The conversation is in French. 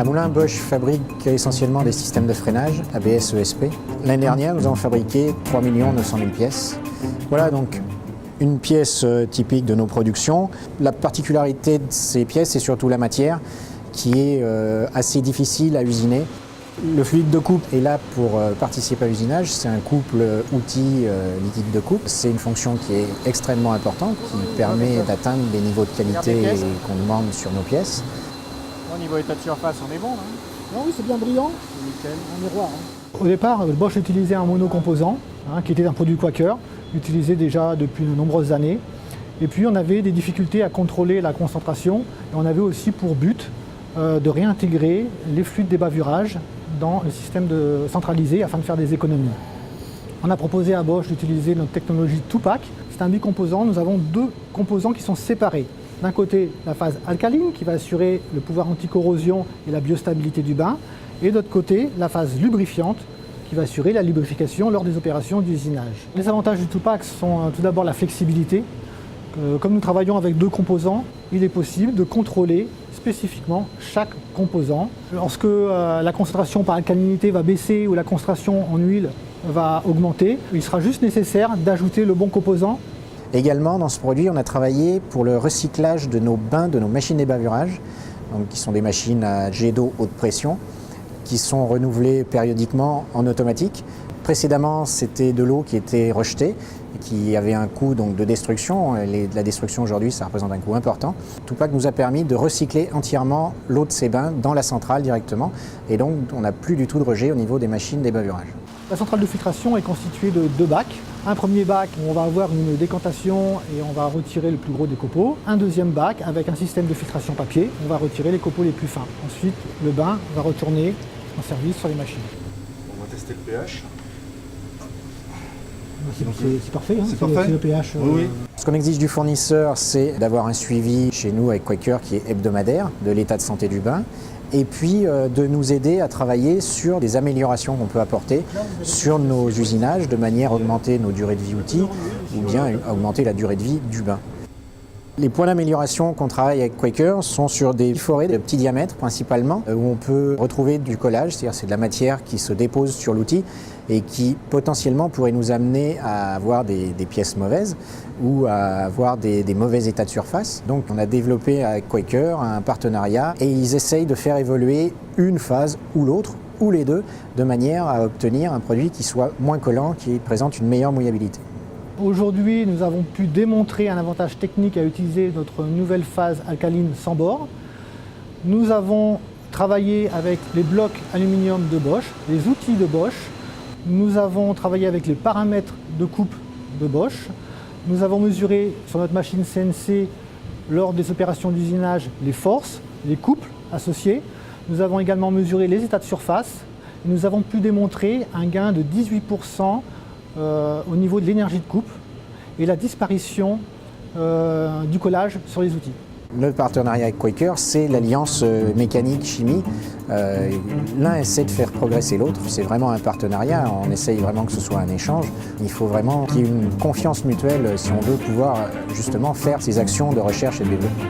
Moulins, Bosch fabrique essentiellement des systèmes de freinage, ABS, ESP. L'année dernière, nous avons fabriqué 3 900 000 pièces. Voilà donc une pièce typique de nos productions. La particularité de ces pièces, c'est surtout la matière qui est assez difficile à usiner. Le fluide de coupe est là pour participer à l'usinage. C'est un couple outil liquide de coupe. C'est une fonction qui est extrêmement importante, qui permet d'atteindre des niveaux de qualité qu'on demande sur nos pièces. Au niveau état de surface, on est bon. Non, oui, c'est bien brillant. Nickel. Un miroir. Au départ, Bosch utilisait un monocomposant, qui était un produit Quaker, utilisé déjà depuis de nombreuses années. Et puis on avait des difficultés à contrôler la concentration. Et on avait aussi pour but de réintégrer les fluides des bavurages dans le système centralisé afin de faire des économies. On a proposé à Bosch d'utiliser notre technologie Tupac. C'est un bicomposant. Nous avons deux composants qui sont séparés. D'un côté, la phase alcaline qui va assurer le pouvoir anticorrosion et la biostabilité du bain. Et d'autre côté, la phase lubrifiante qui va assurer la lubrification lors des opérations d'usinage. Les avantages du Tupac sont tout d'abord la flexibilité. Comme nous travaillons avec deux composants, il est possible de contrôler spécifiquement chaque composant. Lorsque la concentration par alcalinité va baisser ou la concentration en huile va augmenter, il sera juste nécessaire d'ajouter le bon composant. Également, dans ce produit, on a travaillé pour le recyclage de nos bains, de nos machines débavurage, donc qui sont des machines à jet d'eau haute pression, qui sont renouvelées périodiquement en automatique. Précédemment, c'était de l'eau qui était rejetée et qui avait un coût donc, de destruction. La destruction aujourd'hui, ça représente un coût important. Tupac nous a permis de recycler entièrement l'eau de ces bains dans la centrale directement. Et donc, on n'a plus du tout de rejet au niveau des machines débavurage. La centrale de filtration est constituée de deux bacs. Un premier bac où on va avoir une décantation et on va retirer le plus gros des copeaux. Un deuxième bac avec un système de filtration papier. On va retirer les copeaux les plus fins. Ensuite, le bain va retourner en service sur les machines. On va tester le pH. C'est parfait, c'est parfait. C'est le pH. Oui. Ce qu'on exige du fournisseur, c'est d'avoir un suivi chez nous avec Quaker qui est hebdomadaire de l'état de santé du bain. Et puis de nous aider à travailler sur des améliorations qu'on peut apporter sur nos usinages de manière à augmenter nos durées de vie outils ou bien augmenter la durée de vie du bain. Les points d'amélioration qu'on travaille avec Quaker sont sur des forêts de petit diamètre principalement, où on peut retrouver du collage, c'est-à-dire c'est de la matière qui se dépose sur l'outil et qui potentiellement pourrait nous amener à avoir des pièces mauvaises ou à avoir des mauvais états de surface. Donc on a développé avec Quaker un partenariat et ils essayent de faire évoluer une phase ou l'autre, ou les deux, de manière à obtenir un produit qui soit moins collant, qui présente une meilleure mouillabilité. Aujourd'hui, nous avons pu démontrer un avantage technique à utiliser notre nouvelle phase alcaline sans bord. Nous avons travaillé avec les blocs aluminium de Bosch, les outils de Bosch. Nous avons travaillé avec les paramètres de coupe de Bosch. Nous avons mesuré sur notre machine CNC, lors des opérations d'usinage, les forces, les couples associés. Nous avons également mesuré les états de surface. Et nous avons pu démontrer un gain de 18% au niveau de l'énergie de coupe et la disparition du collage sur les outils. Le partenariat avec Quaker, c'est l'alliance mécanique-chimie. L'un essaie de faire progresser l'autre. C'est vraiment un partenariat. On essaye vraiment que ce soit un échange. Il faut vraiment qu'il y ait une confiance mutuelle si on veut pouvoir justement faire ces actions de recherche et de développement.